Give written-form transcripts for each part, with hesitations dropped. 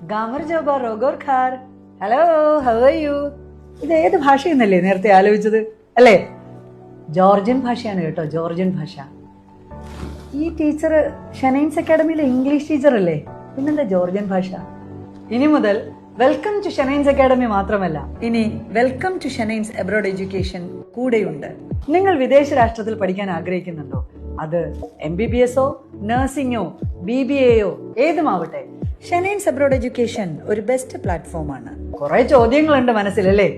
Gamer ജോബ റോഗോർഖാർ. Hello, how are you? ഇത് ഏത് ഭാഷയെന്നല്ലേ നേരത്തെ ആലോചിച്ചത് അല്ലേ? ജോർജിയൻ ഭാഷയാണ് കേട്ടോ, ജോർജിയൻ ഭാഷ. ഈ ടീച്ചർ ഷനൈൻസ് അക്കാഡമിയിലെ ഇംഗ്ലീഷ് ടീച്ചർ അല്ലേ? പിന്നെന്താ ജോർജിയൻ ഭാഷ? ഇനി മുതൽ വെൽക്കം ടു ഷനൈൻസ് അക്കാഡമി മാത്രമല്ല, ഇനി welcome to Shanines abroad education കൂടെയുണ്ട്. നിങ്ങൾ വിദേശ രാഷ്ട്രത്തിൽ പഠിക്കാൻ ആഗ്രഹിക്കുന്നുണ്ടോ? അത് MBBS നഴ്സിംഗോ BBA ഏതുമാവട്ടെ, ഷനൈൻസ് അബ്രോഡ് എഡ്യൂക്കേഷൻ ഒരു ബെസ്റ്റ് പ്ലാറ്റ്ഫോമാണ്. കുറെ ചോദ്യങ്ങളുണ്ട് മനസ്സിലല്ലേ?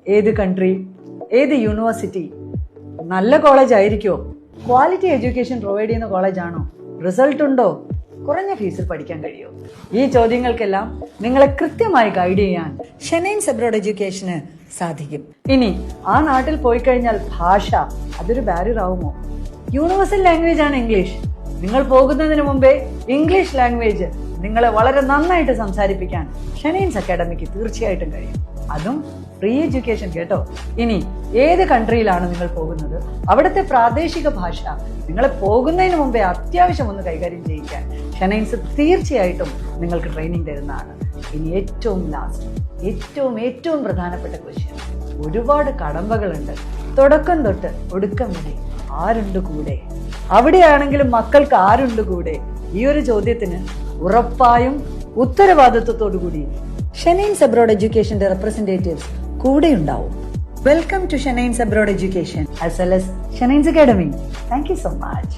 ഏത് കൺട്രി, ഏത് യൂണിവേഴ്സിറ്റി, നല്ല കോളേജ് ആയിരിക്കോ, ക്വാളിറ്റി എഡ്യൂക്കേഷൻ പ്രൊവൈഡ് ചെയ്യുന്ന കോളേജ് ആണോ, റിസൾട്ട് ഉണ്ടോ, കുറഞ്ഞ ഫീസിൽ പഠിക്കാൻ കഴിയോ? ഈ ചോദ്യങ്ങൾക്കെല്ലാം നിങ്ങളെ കൃത്യമായി ഗൈഡ് ചെയ്യാൻ ഷനൈൻസ് അബ്രോഡ് എഡ്യൂക്കേഷന് സാധിക്കും. ഇനി ആ നാട്ടിൽ പോയി കഴിഞ്ഞാൽ ഭാഷ അതൊരു ബാരിയർ ആവുമോ? യൂണിവേഴ്സൽ ലാംഗ്വേജ് ആണ് ഇംഗ്ലീഷ്. നിങ്ങൾ പോകുന്നതിന് മുമ്പേ ഇംഗ്ലീഷ് ലാംഗ്വേജ് നിങ്ങളെ വളരെ നന്നായിട്ട് സംസാരിപ്പിക്കാൻ ഷനൈൻസ് അക്കാഡമിക്ക് തീർച്ചയായിട്ടും കഴിയും. അതും ഫ്രീ എഡ്യൂക്കേഷൻ കേട്ടോ. ഇനി ഏത് കൺട്രിയിലാണ് നിങ്ങൾ പോകുന്നത്, അവിടുത്തെ പ്രാദേശിക ഭാഷ നിങ്ങളെ പോകുന്നതിന് മുമ്പേ അത്യാവശ്യം ഒന്ന് കൈകാര്യം ചെയ്യിക്കാൻ ഷനൈൻസ് തീർച്ചയായിട്ടും നിങ്ങൾക്ക് ട്രെയിനിങ് തരുന്നതാണ്. ഇനി ഏറ്റവും ലാസ്റ്റ്, ഏറ്റവും പ്രധാനപ്പെട്ട ക്വസ്റ്റ്യൻ. ഒരുപാട് കടമ്പകളുണ്ട്. തുടക്കം തൊട്ട് ഒടുക്കം വരെ ആരുണ്ട് കൂടെ? അവിടെയാണെങ്കിലും മക്കൾക്ക് ആരുണ്ട് കൂടെ? ഈ ഒരു ചോദ്യത്തിന് ഉറപ്പായും ഉത്തരവാദിത്വത്തോടു കൂടി ഷനൈൻസ് അബ്രോഡ് എഡ്യൂക്കേഷന്റെ റെപ്രസെന്റേറ്റീവ്സ് കൂടെ ഉണ്ടാവും. Welcome to Shanines abroad education as well as Shanines academy. Thank you so much.